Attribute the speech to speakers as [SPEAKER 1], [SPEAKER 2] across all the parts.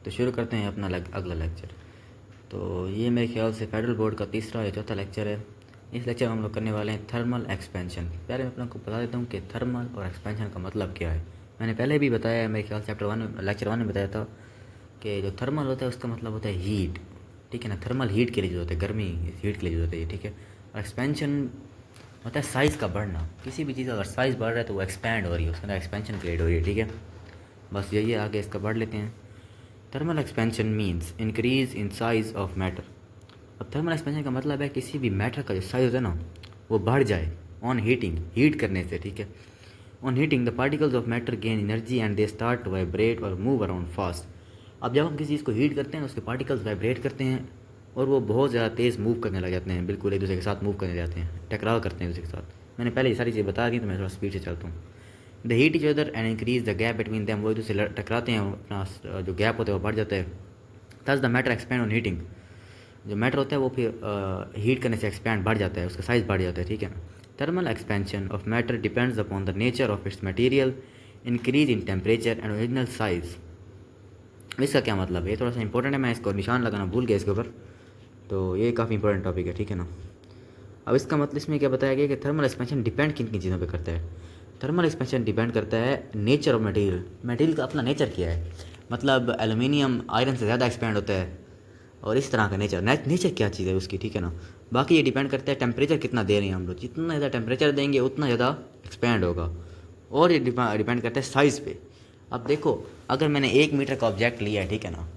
[SPEAKER 1] तो शुरू करते हैं अपना अगला लेक्चर। तो ये मेरे ख्याल से फेडरल बोर्ड का तीसरा या चौथा लेक्चर है। इस लेक्चर में हम लोग करने वाले हैं थर्मल एक्सपेंशन। पहले मैं आपको बता देता हूँ कि थर्मल और एक्सपेंशन का मतलब क्या है। मैंने पहले भी बताया है, मेरे ख्याल से लेक्चर 1 में बताया था कि जो थर्मल होता है उसका मतलब होता है हीट, ठीक है ना। थर्मल हीट के लिए जो होता है, गर्मी हीट के लिए जो होता है, ठीक है। और एक्सपेंशन होता है साइज़ का बढ़ना। किसी भी चीज़ का अगर साइज़ बढ़ रहा है तो वो एक्सपैंड हो रही है, उसके अंदर एक्सपेंशन क्रिएट हो रही है, ठीक है। बस यही है, आगे इसका बढ़ लेते हैं। Thermal expansion means increase in size of matter. अब थर्मल एक्सपेंशन का मतलब है किसी भी मैटर का जो साइज होता है ना वो बढ़ जाए ऑन हीटिंग, हीट करने से, ठीक है। On heating the particles of matter gain energy and they start to vibrate और मूव अराउंड फास्ट। अब जब हम किसी चीज़ को हीट करते हैं उसके पार्टिकल्स वाइब्रेट करते हैं और वो बहुत ज़्यादा तेज़ मूव करने लग जाते हैं, बिल्कुल एक दूसरे के साथ मूव करने जाते हैं, टकराव करते हैं एक दूसरे के साथ। मैंने पहले ये सारी चीज़ें बता दी तो मैं थोड़ा स्पीड से चलता हूँ। The heat each other and increase the gap between them, वो एक दूसरे से टकराते हैं, अपना जो गैप होता है वो बढ़ जाता है। Thus the matter expand on heating, जो मैटर होता है वो फिर हीट करने से एक्सपैंड बढ़ जाता है, उसका साइज़ बढ़ जाता है, ठीक है ना। Thermal expansion of matter depends upon the nature of its material, increase in temperature and original size. इसका क्या मतलब है, ये थोड़ा सा इंपॉर्टेंट है, मैं इसको निशान लगाना भूल गया इसके ऊपर, तो ये काफ़ी इंपॉर्टेंट टॉपिक है, ठीक है ना। अब इसका मतलब इसमें क्या बताया गया कि थर्मल एक्सपेंशन डिपेंड किन किन चीज़ों पे करता है। थर्मल एक्सपेंशन डिपेंड करता है नेचर ऑफ मटेरियल, मटेरियल का अपना नेचर क्या है। मतलब एलुमिनियम आयरन से ज़्यादा एक्सपेंड होता है, और इस तरह का नेचर क्या चीज़ है उसकी, ठीक है ना। बाकी ये डिपेंड करता है टेम्परेचर कितना दे रहे हैं हम लोग, जितना ज़्यादा टेम्परेचर देंगे उतना ज़्यादा एक्सपेंड होगा। और ये डिपेंड करता है साइज़ पे। अब देखो, अगर मैंने 1 मीटर का ऑब्जेक्ट लिया है, ठीक है ना,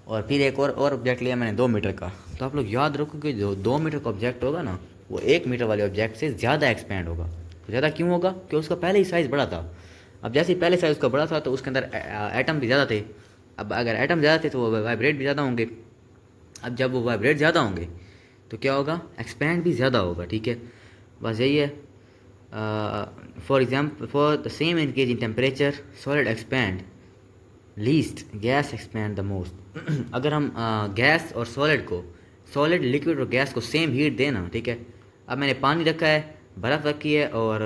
[SPEAKER 1] और फिर एक और ऑब्जेक्ट लिया मैंने 2 मीटर का, तो आप लोग याद रखो कि जो 2 मीटर का ऑब्जेक्ट होगा ना वो 1 मीटर वाले ऑब्जेक्ट से ज़्यादा एक्सपेंड होगा। तो ज़्यादा क्यों होगा, कि उसका पहले ही साइज़ बड़ा था। अब जैसे ही पहले साइज़ उसका बड़ा था तो उसके अंदर एटम भी ज़्यादा थे। अब अगर एटम ज़्यादा थे तो वो वाइब्रेट भी ज़्यादा होंगे। अब जब वो वाइब्रेट ज़्यादा होंगे तो क्या होगा, एक्सपैंड भी ज़्यादा होगा, ठीक है। बस यही है। For example, for the same increase in temperature solid expand least, gas expand the most. अगर हम गैस और सॉलिड को, सॉलिड लिक्विड और गैस को सेम हीट देना, ठीक है। अब मैंने पानी रखा है, बर्फ़ रखी है और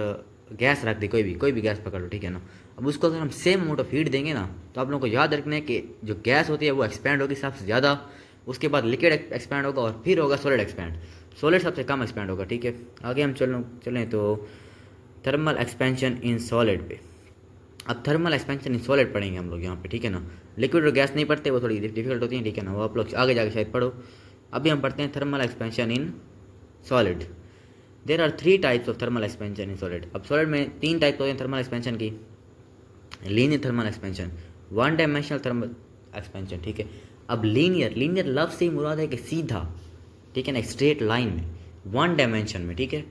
[SPEAKER 1] गैस रख दी, कोई भी गैस पकड़ लो, ठीक है ना। अब उसको अगर हम सेम अमाउंट ऑफ हीट देंगे ना तो आप लोगों को याद रखना है कि जो गैस होती है वो एक्सपैंड होगी सबसे ज़्यादा, उसके बाद लिक्विड एक्सपैंड होगा और फिर होगा सॉलिड एक्सपैंड। सॉलिड सबसे कम एक्सपैंड होगा, ठीक है। आगे हम चलें तो थर्मल एक्सपेंशन इन सॉलिड पे। अब थर्मल एक्सपेंशन इन सॉलिड पढ़ेंगे हम लोग यहाँ पे, ठीक है ना। लिक्विड और गैस नहीं पढ़ते, वो थोड़ी डिफिकल्ट होती है, ठीक है ना, वो आप लोग आगे जाके शायद पढ़ो। अभी हम पढ़ते हैं thermal expansion in solid. There are 3 types of thermal expansion in solid. अब सॉलिड में 3 टाइप होते हैं थर्मल एक्सपेंशन की। Linear thermal expansion, 1 dimensional thermal expansion, ठीक है। अब लीनियर लफ्ज़ से ही मुराद है कि सीधा, ठीक है ना, एक स्ट्रेट लाइन में, 1 डायमेंशन में, ठीक है।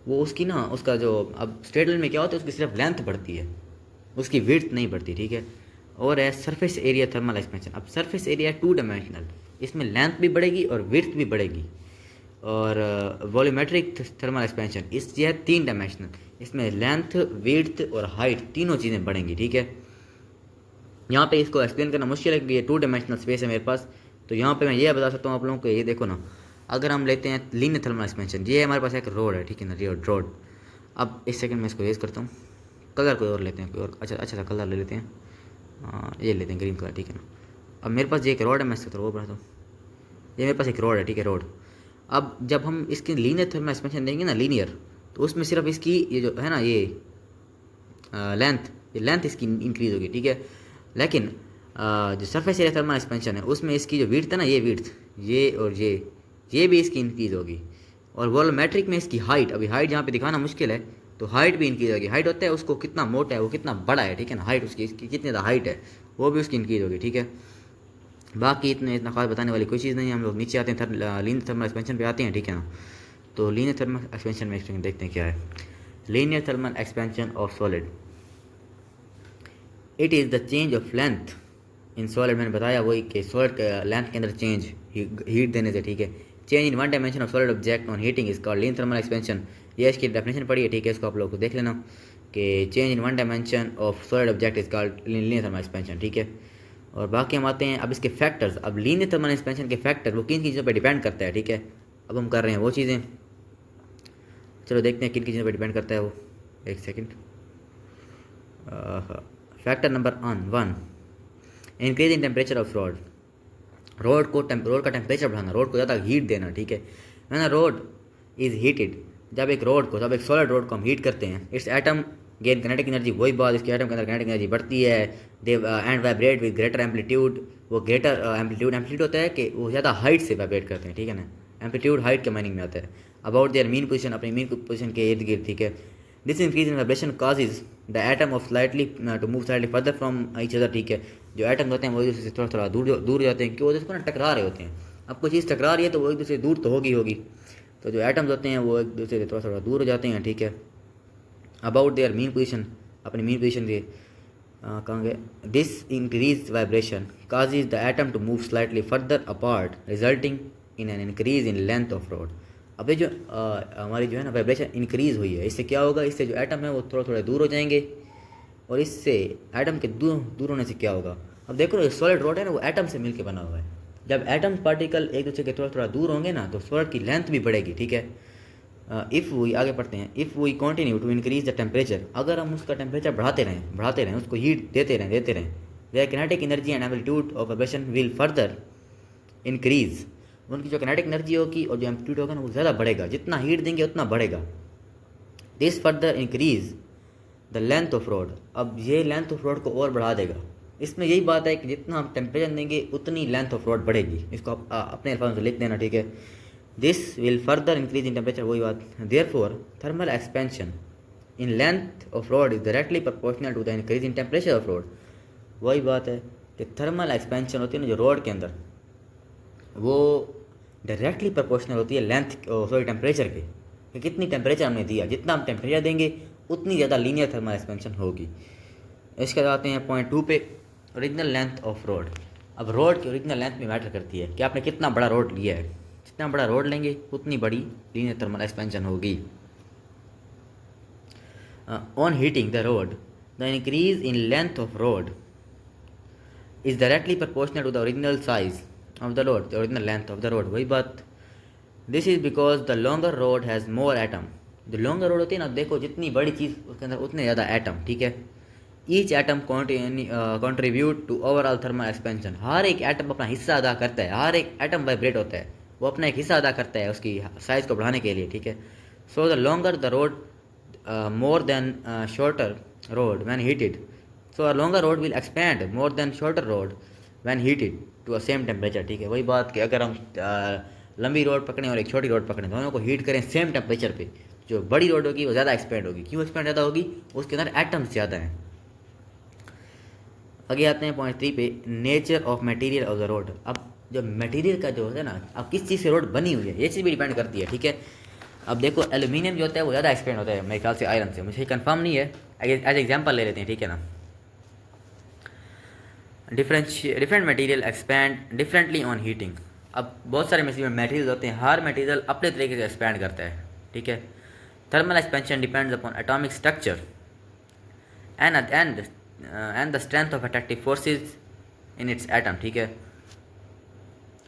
[SPEAKER 1] वो उसकी ना, उसका जो, अब स्ट्रेट लाइन में क्या होता है, उसकी सिर्फ लेंथ बढ़ती है, उसकी विड्थ नहीं बढ़ती, ठीक है। और है सरफेस एरिया थर्मल एक्सपेंशन। अब सरफेस एरिया 2 डायमेंशनल, इसमें लेंथ भी बढ़ेगी और विड्थ भी बढ़ेगी। और वॉल्यूमेट्रिक थर्मल एक्सपेंशन इस ये है 3 डायमेंशनल, इसमें लेंथ विड्थ और हाइट तीनों चीज़ें बढ़ेंगी, ठीक है। यहाँ पे इसको एक्सप्लेन करना मुश्किल है क्योंकि ये 2 डायमेंशनल स्पेस है मेरे पास। तो यहाँ पे मैं ये बता सकता हूँ आप लोगों को, ये देखो ना, अगर हम लेते हैं लीनियर थर्मल एक्सपेंशन, ये हमारे पास एक रोड है, ठीक है ना, रोड। अब इस सेकंड में इसको रेज करता हूँ, कलर कोई और लेते हैं, कोई और अच्छा सा कलर ले लेते हैं। ये लेते हैं ग्रीन कलर, ठीक है ना। अब मेरे पास ये एक रोड है, मैं इसको थोड़ा वो बनाता हूँ। ये मेरे पास एक रोड है, ठीक है, रोड। अब जब हम इसकी लीनियर थर्मल एक्सपेंशन देंगे ना, लीनियर, तो उसमें सिर्फ इसकी ये जो है ना, ये लेंथ इसकी इंक्रीज़ होगी, ठीक है। लेकिन जो सरफेस एरिया थर्मल एक्सपेंशन है उसमें इसकी जो विड्थ है ना, ये विड्थ, ये और ये भी इसकी इंक्रीज़ होगी। और वॉल्यूमेट्रिक में इसकी हाइट, अभी हाइट यहाँ पे दिखाना मुश्किल है, तो हाइट भी इंक्रीज़ होगी। हाइट होता है उसको कितना मोटा है, वो कितना बड़ा है, ठीक है ना, हाइट उसकी, इसकी कितनी ज़्यादा हाइट है, वो भी उसकी इंक्रीज़ होगी, ठीक है। बाकी इतना खास बताने वाली कोई चीज़ नहीं है। हम लोग नीचे आते हैं, लीनियर थर्मल एक्सपेंशन पे आते हैं, ठीक है ना। तो लीनियर थर्मल एक्सपेंशन में देखते हैं क्या है। Linear thermal expansion of solid, it is the change of length in solid. मैंने बताया वही कि सॉलिड के लेंथ के अंदर चेंज हीट देने से, ठीक है। Change in 1 dimension of solid object on heating is called linear thermal expansion. ये इसकी डेफिनेशन पढ़ी है, ठीक है, इसको आप लोग को देख लेना कि change in 1 dimension of solid object is called linear thermal expansion, ठीक है। और बाकी हम आते हैं अब इसके फैक्टर्स। अब लीनियर थर्मल एक्सपेंशन के फैक्टर वो किन चीज़ों पर डिपेंड करता है, ठीक है। अब हम कर रहे हैं वो चीज़ें, चलो देखते हैं किन चीज़ों पर डिपेंड करता है वो। एक second. Factor number 1, increase in temperature of rod, road का टेम्परेचर बढ़ाना, रोड को ज़्यादा हीट देना, ठीक है। मैंने रोड इज़ हीटेड, जब एक सॉलिड रोड को हम हीट करते हैं, it's atom gain kinetic energy, वही बात, इसके एटम के अंदर काइनेटिक एनर्जी बढ़ती है। They and vibrate with greater amplitude, वो ग्रेटर एम्पलीट्यूड होता है कि वो ज़्यादा हाइट से वाइब्रेट करते हैं, ठीक है ना। एम्पलीट्यूड हाइट के माइनिंग में आता है। अबाउट देयर मीन पोजीशन, अपनी मीन पोजीशन के इर्द गिर्द, ठीक है। This increase in vibration causes the atom of slightly to move slightly further from each other, ठीक है। जो एटम होते हैं वो एक दूसरे से थोड़ा थोड़ा दूर जाते हैं, क्यों, उसको ना टकरा रहे होते हैं। अब कोई चीज़ टकरा रही है तो वो एक दूसरे से दूर तो होगी, तो जो एटम्स होते हैं वो एक दूसरे से थोड़ा थोड़ा दूर हो जाते हैं, ठीक है। अबाउट देयर मीन पोजीशन, अपनी मीन पोजीशन के कहाँ गए। This increase vibration causes the atom to move slightly further apart resulting in an increase in length of rod. अब ये जो हमारी जो है ना वाइब्रेशन इंक्रीज़ हुई है, इससे क्या होगा, इससे जो एटम है वो थोड़ा थोड़ा दूर हो जाएंगे, और इससे एटम के दूर होने से क्या होगा। अब देखो ना, सॉलिड रोड है ना वो एटम से मिलकर बना हुआ है। जब एटम पार्टिकल एक दूसरे के थोड़ा थोड़ा दूर होंगे ना तो सॉलिड की लेंथ भी बढ़ेगी, ठीक है। इफ़ वी आगे पढ़ते हैं, if we continue to increase the temperature, अगर हम उसका टेम्परेचर बढ़ाते रहें, उसको हीट देते रहें, their kinetic energy and amplitude of vibration will further increase, उनकी जो काइनेटिक एनर्जी होगी और जो एम्पलीट्यूड होगा ना वो ज़्यादा बढ़ेगा, जितना हीट देंगे उतना बढ़ेगा। This further increase the length of rod, अब ये लेंथ ऑफ रोड को और बढ़ा देगा। इसमें यही बात है कि जितना हम टेम्परेचर देंगे उतनी लेंथ ऑफ रोड बढ़ेगी, इसको आप अपने अल्फाज में लिख देना, ठीक है। This will further increase in temperature, वही बात। Therefore thermal expansion in length of rod is directly proportional to the increase in temperature of rod, वही बात है कि थर्मल एक्सपेंशन होती है ना जो रोड के अंदर, वो डायरेक्टली प्रोपोर्शनल होती है लेंथ टेम्परेचर के, कि कितनी टेम्परेचर हमने दिया, जितना हम टेम्परेचर देंगे उतनी ज़्यादा लीनियर थर्मल एक्सपेंशन होगी। इसके बाद आते हैं पॉइंट 2 पे, ओरिजिनल लेंथ ऑफ रोड। अब रोड की ओरिजिनल लेंथ में मैटर करती है कि आपने कितना बड़ा रोड लिया है, जितना बड़ा रोड लेंगे उतनी बड़ी लीनियर थर्मल एक्सपेंशन होगी। On heating the rod the increase in length of rod is directly proportional to the original size of the rod, the original length of the rod, वही बात। This is because the longer rod has more atom, जो longer rod होती है ना, देखो जितनी बड़ी चीज़ उसके अंदर उतने ज़्यादा एटम, ठीक है। Each atom contribute to overall thermal expansion, हर एक एटम अपना हिस्सा अदा करता है, हर एक एटम वाइब्रेट होता है, वो अपना एक हिस्सा अदा करता है उसकी साइज़ को बढ़ाने के लिए, ठीक है। So the longer the rod more than shorter rod when heated, so a longer rod will expand more than shorter rod when heated to a same temperature, ठीक है। वही बात कि अगर हम लंबी रोड पकड़ें और एक छोटी रोड पकड़ें, दोनों को हीट करें सेम टेम्परेचर पे, जो बड़ी रोड होगी वो ज़्यादा एक्सपेंड होगी। क्यों एक्सपेंड ज़्यादा होगी, उसके अंदर एटम्स ज़्यादा हैं। आगे आते हैं पॉइंट 3 पे, nature of material of the road. अब जो मटेरियल का जो होता है ना, अब किस चीज़ से रोड बनी हुई है ये चीज़ भी डिपेंड करती है, ठीक है। अब देखो एल्यूमिनियम जो होता है वो ज़्यादा एक्सपेंड होता है मेरे ख्याल से आयरन से, मुझे कंफर्म नहीं है, एज एग्जाम्पल ले लेते हैं, ठीक है ना। Different material expand differently on heating. अब बहुत सारे मटेरियल होते हैं, हर मटेरियल अपने तरीके से एक्सपैंड करता है, ठीक है। Thermal expansion depends upon atomic structure and the strength of attractive forces in its atom, ठीक है।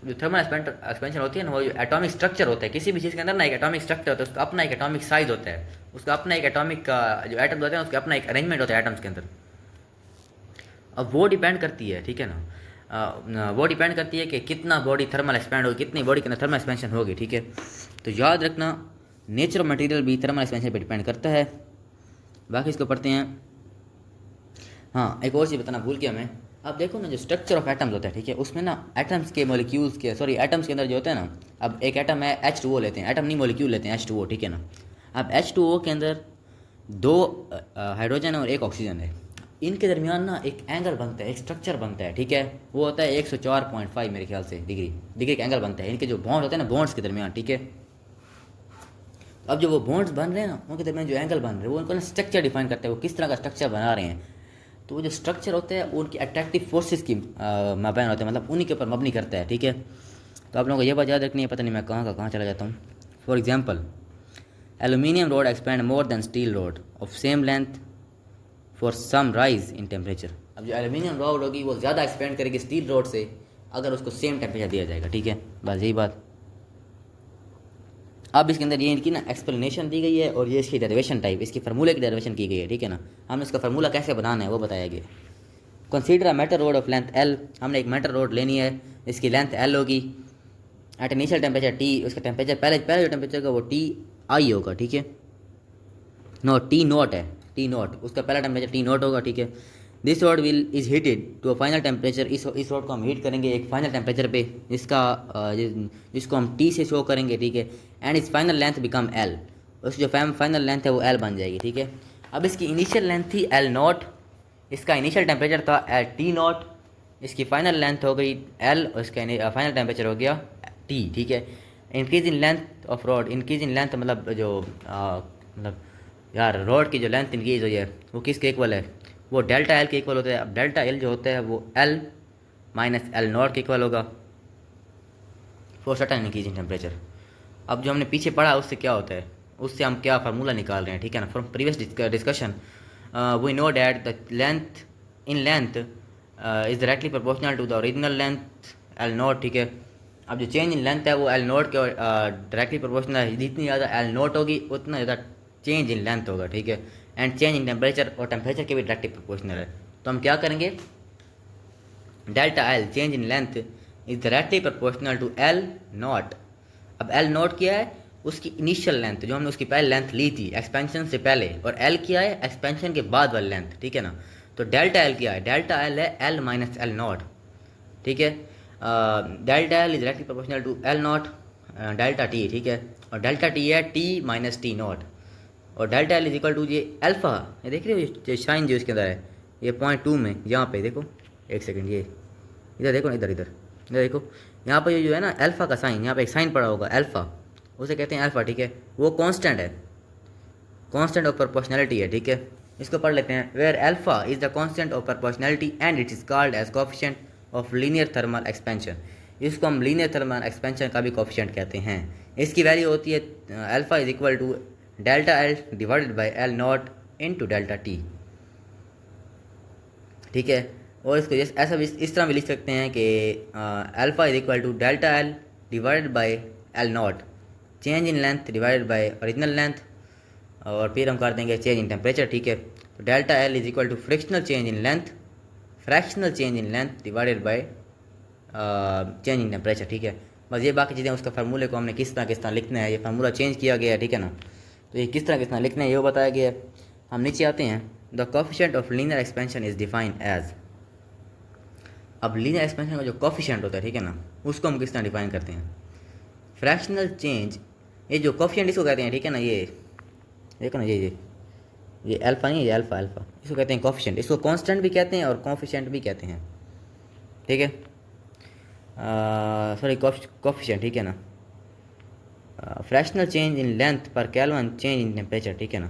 [SPEAKER 1] जो थर्मल एक्सपेंशन होती है ना, वो जो एटॉमिक स्ट्रक्चर होता है, किसी भी चीज़ के अंदर ना एक एटॉमिक स्ट्रक्चर होता है, उसका अपना एक एटॉमिक साइज होता है, उसका अपना एक एटॉमिक का जो एटम्स होते हैं उसका अपना एक अरेंजमेंट होता है एटम्स के अंदर। अब वो डिपेंड करती है, ठीक है ना, वो डिपेंड करती है कि कितना बॉडी थर्मल एक्सपेंड होगी, कितनी बॉडी के अंदर थर्मल एक्सपेंशन होगी, ठीक है। तो याद रखना नेचर ऑफ मटेरियल भी थर्मल एक्सपेंशन पर डिपेंड करता है। बाकी इसको पढ़ते हैं। हाँ, एक और चीज़ बताना भूल गया मैं। अब देखो ना, जो स्ट्रक्चर ऑफ एटम्स होता है, ठीक है, उसमें ना एटम्स के मॉलिक्यूल्स के एटम्स के अंदर जो होता है ना, अब एक एटम है H2O लेते हैं, एटम नहीं मॉलिक्यूल लेते हैं H2O, ठीक है ना। अब H2O के अंदर 2 हाइड्रोजन और 1 ऑक्सीजन है, इनके दरमियान ना एक एंगल बनता है, एक स्ट्रक्चर बनता है, ठीक है। वो होता है 104.5 मेरे ख्याल से डिग्री का एंगल बनता है इनके जो बॉन्ड होते हैं ना, बॉन्ड्स के दरमियान, ठीक है। अब जो वो बॉन्ड्स बन रहे हैं ना, उनके दरमियान जो एंगल बन रहे हैं वो उनको ना स्ट्रक्चर डिफाइन करते हैं, वो किस तरह का स्ट्रक्चर बना रहे हैं। तो वो जो स्ट्रक्चर होते हैं उनकी अट्रैक्टिव फोर्सेस की माबैन होते हैं, मतलब उन्हीं के ऊपर मबनी करता है, ठीक है। तो आप लोगों को ये बात याद रखनी है, पता नहीं मैं कहाँ चला जाता हूँ। For example, aluminium rod expand more than steel rod of same length for some rise in temperature. अब जो एल्यूमिनियम रोड होगी वो ज़्यादा एक्सपेंड करेगी स्टील रोड से अगर उसको सेम टेम्परेचर दिया जाएगा, ठीक है। बस यही बात। अब इसके अंदर ये इनकी ना एक्सप्लेनेशन दी गई है और ये इसकी डेरिवेशन टाइप, इसकी फार्मूले की डेरिवेशन की गई है, ठीक है ना। हमने इसका फार्मूला कैसे बनाना है वो बताया गया। Consider a metal road of length L, हमने एक मेटल रोड लेनी है, इसकी लेंथ एल होगी, एट इनिशियल टेम्परेचर टी, उसका टेम्परेचर पहले जो टेम्परेचर का वो टी आई होगा, ठीक है, नो टी नोट है, टी नोट, उसका पहला टेम्परेचर टी नोट होगा, ठीक है। This rod will is heated to a final temperature, इस रोड को हम हीट करेंगे एक फाइनल टेम्परेचर पे, जिसको हम टी से शो करेंगे, ठीक है। एंड इस फाइनल लेंथ बिकम एल, उसकी जो फाइनल लेंथ है वो एल बन जाएगी, ठीक है। अब इसकी इनिशियल लेंथ थी एल नोट, इसका इनिशियल टेम्परेचर था एल टी नोट, इसकी फाइनल लेंथ हो गई एल, और इसका फाइनल टेम्परेचर हो गया टी, ठीक है। Increase in length of road, increase in length मतलब जो मतलब यार रोड की जो लेंथ इंक्रीज हुई है वो किसके इक्वल है, वो डेल्टा एल के इक्वल होता है। अब डेल्टा एल जो होता है वो एल माइनस एल नॉट के इक्वल होगा for certain increase in temperature. अब जो हमने पीछे पढ़ा उससे क्या होता है, उससे हम क्या फार्मूला निकाल रहे हैं, ठीक है ना, from previous discussion we know that the length in length is directly proportional to the original length L naught, ठीक है। अब जो चेंज इन लेंथ है वो एल नोट के डायरेक्टली प्रोपोर्शनल है, जितनी ज़्यादा एल नोट होगी उतना ज़्यादा चेंज इन लेंथ होगा, ठीक है। एंड चेंज इन टेम्परेचर, और टेम्परेचर के भी डायरेक्टली प्रोपोर्शनल है। तो हम क्या करेंगे, delta L change in length is directly proportional to L naught. अब एल नॉट क्या है, उसकी इनिशियल लेंथ जो हमने उसकी पहले लेंथ ली थी एक्सपेंशन से पहले, और एल क्या है एक्सपेंशन के बाद वाली लेंथ, ठीक है ना। तो डेल्टा एल क्या है, डेल्टा एल है एल माइनस एल नॉट, ठीक है। Delta L is directly proportional to L naught delta T, ठीक है। और डेल्टा टी है टी माइनस टी नॉट, और delta L is equal to ये अल्फ़ा, ये देख रहे हो ये शाइन जो इसके अंदर है, ये 0.2 में यहाँ पे देखो, एक सेकंड, ये इधर देखो ना, इधर इधर इधर देखो, यहाँ पे ये जो है ना अल्फ़ा का साइन, यहाँ पे एक साइन पड़ा होगा अल्फ़ा, उसे कहते हैं अल्फ़ा, ठीक है। वो कांस्टेंट है, कांस्टेंट ऑफ प्रोपोर्शनैलिटी है, ठीक है। इसको पढ़ लेते हैं, where alpha is the constant of proportionality and it is called as coefficient of linear thermal expansion. इसको हम लीनियर थर्मल एक्सपेंशन का भी कोफिशिएंट कहते हैं। इसकी वैल्यू होती है alpha is equal to delta L divided by L naught into delta T, ठीक है। और इसको ऐसा भी इस तरह भी लिख सकते हैं कि alpha is equal to delta L divided by L naught, change in length divided by original length, और फिर हम कर देंगे चेंज इन टेम्परेचर, ठीक है। तो delta L is equal to frictional change in length, fractional change in length divided by change in temperature, ठीक है। बस ये बाकी चीज़ें उसका फार्मूले को हमने किस तरह लिखना है, ये फार्मूला चेंज किया गया है, ठीक है ना। तो ये किस तरह लिखना है ये बताया गया है। हम नीचे आते हैं, the coefficient of linear expansion is defined as. अब लीनियर एक्सपेंशन का जो कोफिशिएंट होता है, ठीक है ना, उसको हम किस तरह डिफाइन करते हैं, फ्रैक्शनल चेंज, ये जो कोफिशिएंट इसको कहते हैं, ठीक है ना, ये देखो ना, ये अल्फ़ा नहीं है, ये अल्फ़ा अल्फ़ा, इसको कहते हैं कोफिशिएंट, इसको कांस्टेंट भी कहते हैं और कोफिशिएंट भी कहते हैं, ठीक है। सॉरी कोफिशिएंट, ठीक है ना। फ्रैक्शनल चेंज इन लेंथ पर केल्विन चेंज इन टेम्परेचर, ठीक है ना।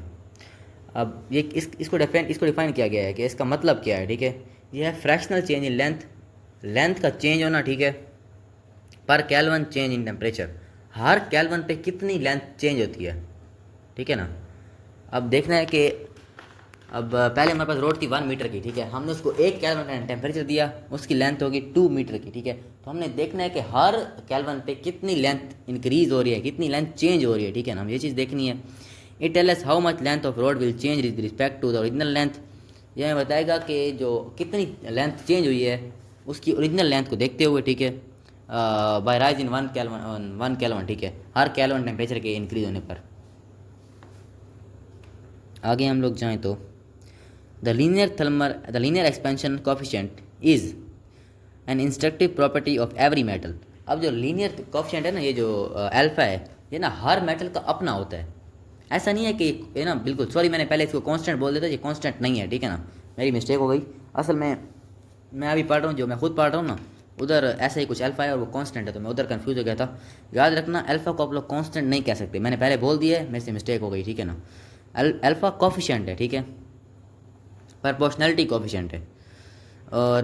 [SPEAKER 1] अब ये इसको डिफाइन किया गया है कि इसका मतलब क्या है, ठीक है। ये है फ्रैक्शनल चेंज इन लेंथ का चेंज होना, ठीक है, पर kelvin change in temperature, her kelvin पे कितनी लेंथ चेंज होती है, ठीक है ना। अब देखना है कि अब पहले हमारे पास रोड थी 1 मीटर की, ठीक है, हमने उसको 1 केल्विन टेम्परेचर दिया, उसकी लेंथ होगी 2 मीटर की, ठीक है। तो हमने देखना है कि हर केल्विन पे कितनी लेंथ इंक्रीज हो रही है, कितनी लेंथ चेंज हो रही है, ठीक है ना, हम ये चीज़ देखनी है। It tell us how much length of rod will change with respect to the original length, यह हमें बताएगा कि जो कितनी लेंथ चेंज हुई है उसकी ओरिजिनल लेंथ को देखते हुए, ठीक है, बाय राइज इन 1 केल्विन, ठीक है, हर केल्विन टेम्परेचर के इंक्रीज होने पर। आगे हम लोग जाएँ तो the linear expansion coefficient is an instructive property of every metal. अब जो लीनियर कोफिशिएंट है ना, ये जो अल्फ़ा है, ये ना हर मेटल का अपना होता है, ऐसा नहीं है कि ये ना बिल्कुल, सॉरी मैंने पहले इसको कांस्टेंट बोल देता, ये कांस्टेंट नहीं है, ठीक है ना, मेरी मिस्टेक हो गई। असल में मैं अभी पढ़ रहा हूँ, जो मैं खुद पढ़ रहा हूँ ना, उधर ऐसा ही कुछ अल्फ़ा है और वो कांस्टेंट है, तो मैं उधर कंफ्यूज हो गया था। याद रखना, अल्फ़ा को आप लोग कांस्टेंट नहीं कह सकते, मैंने पहले बोल दिया है, मेरे से मिस्टेक हो गई, ठीक है ना। अल्फ़ा कोफिशिएंट है, ठीक है, प्रोपोर्शनैलिटी कोफिशिएंट है, और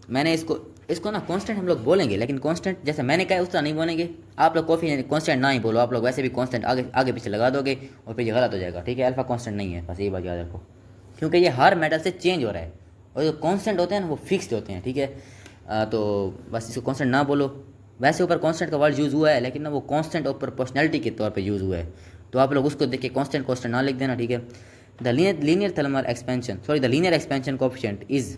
[SPEAKER 1] मैंने इसको ना कांस्टेंट हम लोग बोलेंगे, लेकिन कांस्टेंट जैसे मैंने कहा उस तरह नहीं बोलेंगे। आप लोग कोफिशिएंट कांस्टेंट ना ही बोलो, आप लोग वैसे भी कांस्टेंट आगे पीछे लगा दोगे और फिर ये गलत हो जाएगा, ठीक है। अल्फ़ा कांस्टेंट नहीं है, बस ये बात याद रखो, क्योंकि ये हर मेटल से चेंज हो रहा है, और जो कांस्टेंट होते हैं ना वो फिक्स्ड होते हैं, ठीक है। तो बस इसको कांस्टेंट ना बोलो। वैसे ऊपर कांस्टेंट का वर्ड यूज़ हुआ है, लेकिन ना वो कांस्टेंट और प्रोपोर्शनैलिटी के तौर पे यूज़ हुआ है, तो आप लोग उसको देख के कांस्टेंट ना लिख देना, ठीक है। The linear expansion coefficient is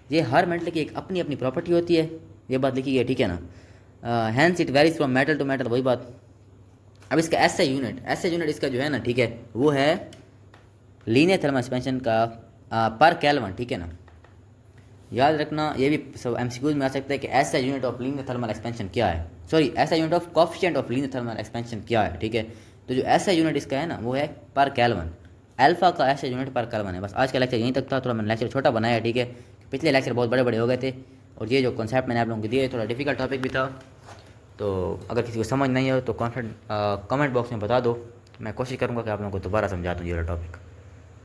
[SPEAKER 1] ये हर मेटल की एक अपनी अपनी प्रॉपर्टी होती है, ये बात लिखी गई है, ठीक है ना। Hence it varies from metal to metal, वही बात। अब इसका एसआई यूनिट इसका जो है ना, ठीक है, वो है लीनियर थर्मल एक्सपेंशन का पर केल्विन, ठीक है ना। याद रखना, ये भी सब एमसीक्यूज में आ सकता है कि SI unit of linear thermal expansion क्या है, sorry SI unit of coefficient of linear thermal expansion क्या है, ठीक है। तो जो एसआई यूनिट इसका है ना, वो है पर केल्विन। अल्फा का एसआई यूनिट पर केल्विन है। बस आज का लेक्चर यहीं तक था, थोड़ा मैंने लेक्चर छोटा बनाया, ठीक है। पिछले लेक्चर बहुत बड़े बड़े हो गए थे, और ये जो कॉन्सेप्ट मैंने आप लोगों को दिए थोड़ा डिफिकल्ट टॉपिक भी था। तो अगर किसी को समझ नहीं हो तो कमेंट बॉक्स में बता दो, मैं कोशिश करूँगा कि आप लोगों को दोबारा समझा दूँ ये टॉपिक।